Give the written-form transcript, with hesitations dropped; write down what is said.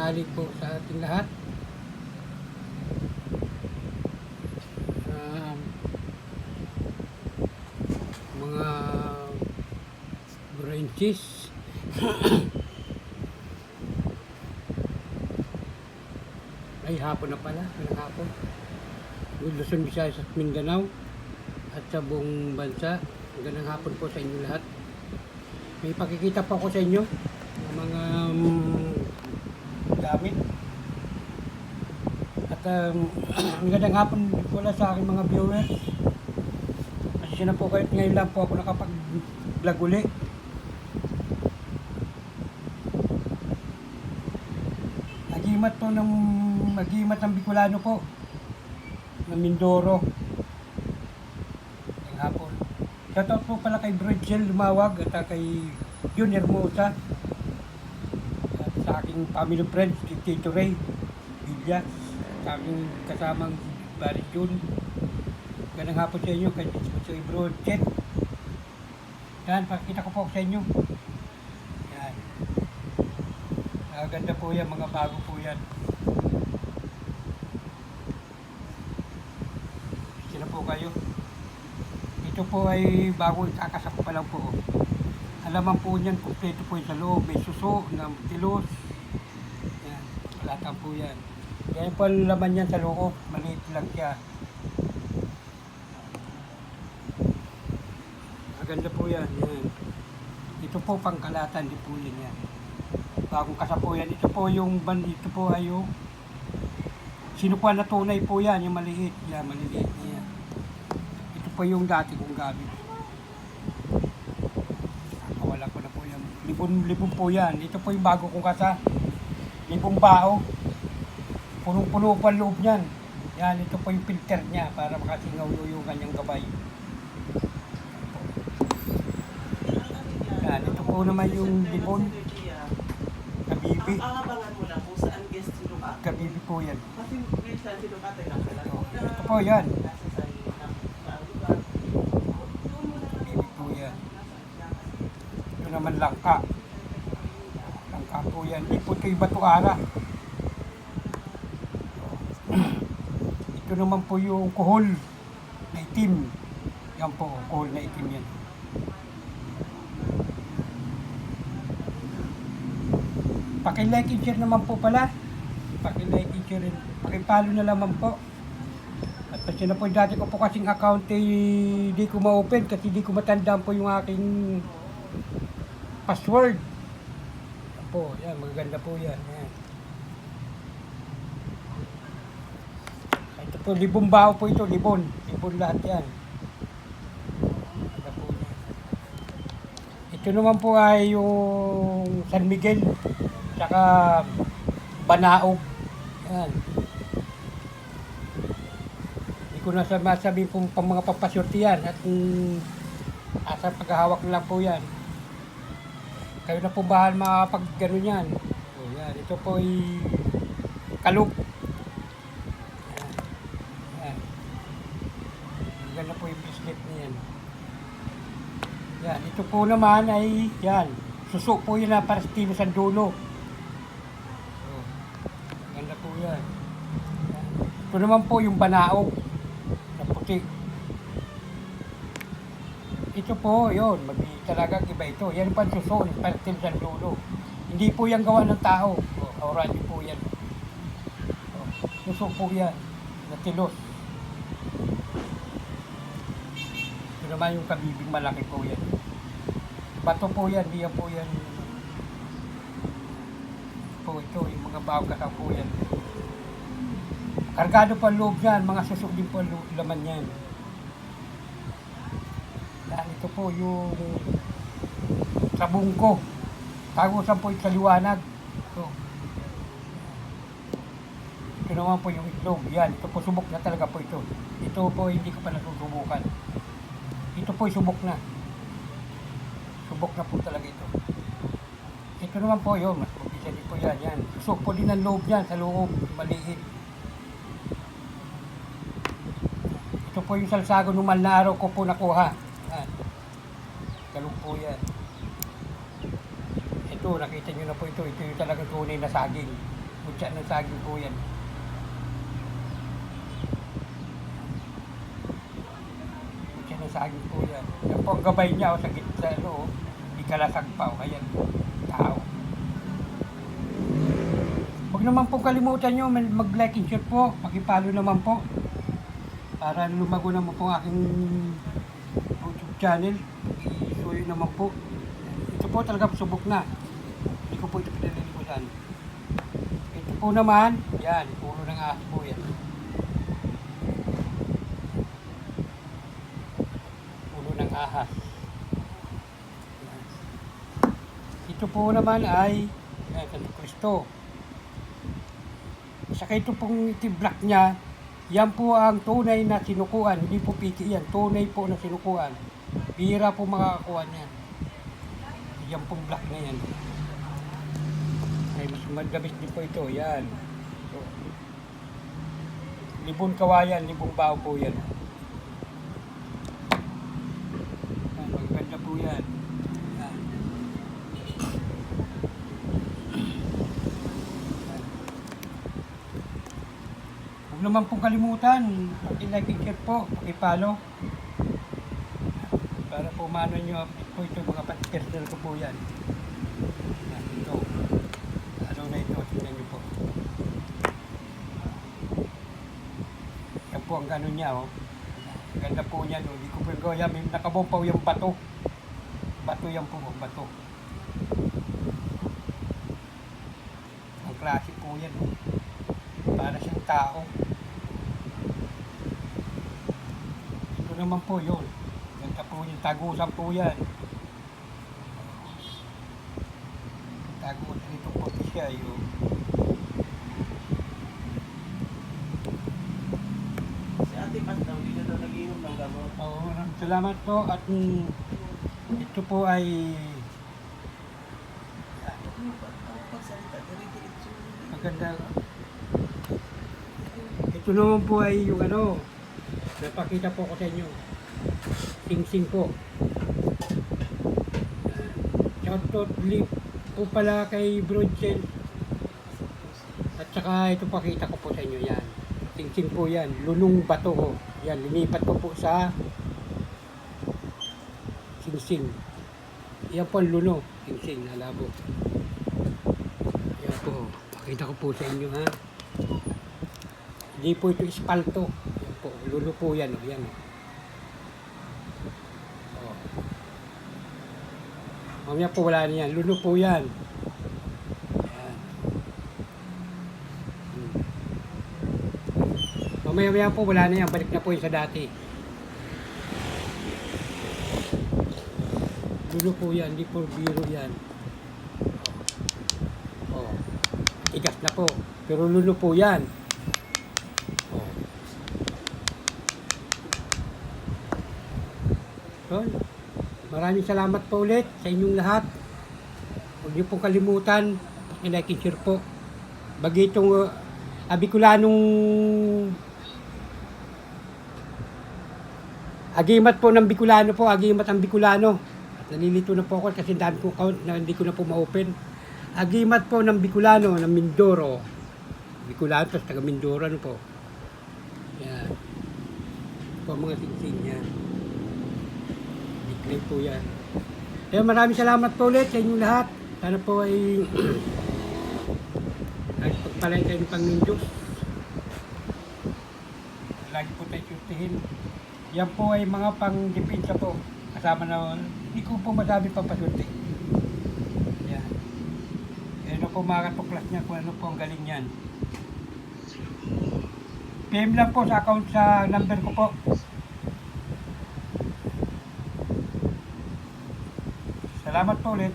tanghali po sa ating lahat. Mga branches. Ay, hapon na pala. Walang hapon. Luzon, Visayas at Mindanao at sa buong bansa. Magandang hapon po sa inyo lahat. May pakikita po ako sa inyo ng mga gamit. At magandang hapon pala sa aking mga viewers. Kasi na po kayo, ngayon lang po ako nakapag-vlog uli. Agimat ng Bicolano po ng Mindoro. Ang hapon. Shoutout po pala kay Bridgel Lumawag at kay Jun Hermosa at sa aking family friends, kay Tito Ray Villa, sa aking kasamang Barry Jun. Ganang hapon sa inyo kay Bridgel. Yan, pakita ko po sa inyo. Yan. Ganda po yan, mga bago po yan. Sila po kayo. Ito po ay bago kakasap pa lang po. Alaman po niyan, kompleto po yung sa loob. May suso, ng tilos. Yan, palatan po yan. Yan po ang laman yan sa loob. Maliit lang siya. Maganda po yan. Yan. Ito po pangkalatan din po yan. Bagong kasapuyan. Ito po ay yung sinukuan na tunay po yan, yung maliit. Yan, maliliit na yan. Ito po yung dati kong gamit. Wala ko na po yan. Libon po yan. Ito po yung bago kong kasa. Libong bao. Punong-puno pa ang loob niyan. Yan, ito po yung filter niya para makasingaw yung kanyang gabay. Yan, ito po naman yung libon. Kabibi. Ang abangan mo lang kung saan guest si Luka. Kabibi po yan. Kasi minsan si Luka tayo nakala. Ito po yan. Kabibi po yan. Ito naman langka. Langka po yan. Ito yung batuara. Ito naman po yung kuhol na itim. Yan po, kuhol na itim yan. Paki-like and share naman po pala. Paki-like and share. Paki-follow na naman po. At kasi na po dati ko po kasing account di ko ma-open kasi di ko matandaan po yung aking password. Yan po, yan, magaganda po yan. Yan. Ito po, libong bao po ito, libon. Libon lahat yan. Maganda po yan. Ito naman po ay yung San Miguel. Tsaka Banaog. Yan. Hindi ko na masabi kung pang mga papasyurti yan at asa paghahawak lang po yan. Kayo na po bahal makapag gano'n yan. O, yan. Ito po ay kalug. Yan. Yan. Ganda po yung bracelet niyan. Yan. Ito po naman ay yan. Suso po yun na para sa tino sa dulo. Ganda po yan. Ito naman po yung banaog na puti. Ito po, yun, talagang iba ito. Yan pa suso, partil sa dulo. Hindi po yan gawa ng tao. Orange po yan. Suso po yan, na tilos. Ito naman yung kabibing malaki po yan. Bato po yan, diyan po yan. Ito, yung mga bago kasang po yan. Kargado pa loob yan, mga susok din po laman yan. Yan, ito po yung sabong ko. Tagusan po yung sa liwanag. Ito naman po yung itlog. Yan, ito po subok na talaga po ito. Ito po hindi ko pa nasusubukan. Ito po subok na. Subok na po talaga ito. Ito naman po yun, mas mabisa din po yan. Yan. Susok po din ang loob yan, sa loob, maliit. Ito po yung salsago nung na araw ko po nakuha. Yan. Galong po yan. Ito, nakita nyo na po ito. Ito yung talagang tunay na saging. Kutsa ng saging po yan. Kutsa ng saging po yan. Yan po ang gabay niya sa gitna, ikalasag pa, ayan, tao. Huwag naman po kalimutan nyo, mag-like and share po, pakipalo naman po. Para lumago naman po ang aking YouTube channel. Isuyo naman po. Ito po talaga subok na. Hindi ko po ito pinalilimutan. Ito po naman, yan, ulo ng ahas po yan. Ulo ng ahas. Ito po naman ay Santo Cristo. Saka ito pong black niya, yan po ang tunay na sinukuan, hindi po piki yan, tunay po na sinukuan. Bihira po makakakuha niyan. Yan pong black na yan. Ay, mas madabis din po ito, yan. So, libon kawayan, libong bao po yan. Yan, maganda po yan. Yan. Huwag naman pong kalimutan, paki-like and share po, paki-follow. Para po mano nyo po ito, mga personal ko po yan. Yan, ito. Ano na ito, tingnan nyo po. Yan po ang gano'n niya, oh. Ganda po niya, no. Hindi ko po yung yan, may nakabumpaw yung bato. Bato yan po, bato. Ang klase po yan, oh. Para siyang tao. Ito naman po yun. Ganda po yung tagusan po yan. Tagusan ito po siya yun. Si Ate Pat daw, hindi na daw nag-inom ng gamot. Oo, salamat po at ito po ay Pagsalita, diretso. maganda. Ito naman po ay yung napakita po ko sa inyo. Sing-sing po. Shoutout po pala kay Brodchen. At saka ito pakita ko po sa inyo yan. Sing-sing po yan. Lunong bato ko. Yan, linipat ko po sa sing-sing. Yan po ang luno. Sing-sing, nalabo. Yan po. Pakita ko po sa inyo ha. Hindi po ito espalto. Yan po, luno po yan. Yan. Oh. Mamaya po wala na yan. Luno po yan. Yan. Mamaya po wala na yan. Balik na po yung sa dati. Luno po yan. Hindi po biro yan. Oh. Tigas na po. Pero luno po yan. So, maraming salamat po ulit sa inyong lahat. Huwag niyo pong kalimutan, like and share po. Bagi itong Bicolanong agimat po ng Bicolano po, agimat ang Bicolano. At nalilito na po ako kasi dami ko count na hindi ko na po ma-open. Agimat po ng Bicolano, ng Mindoro. Bicolano, tapos taga Mindoro, ano po. Yan. Po mga sing-sing yan. Big po yan. Kaya maraming salamat po ulit sa inyong lahat. Sana po ay pagpalay kayo ng Panginoon Diyos. Lagi po tayo sutihin. Yan po ay mga pang-depensa po. Kasama na, hindi ko po masabi papasunti. Yan. Yan po mga katuklas niya kung ano po ang galing yan. PM lang po sa account sa number ko po. Salamat po ulit.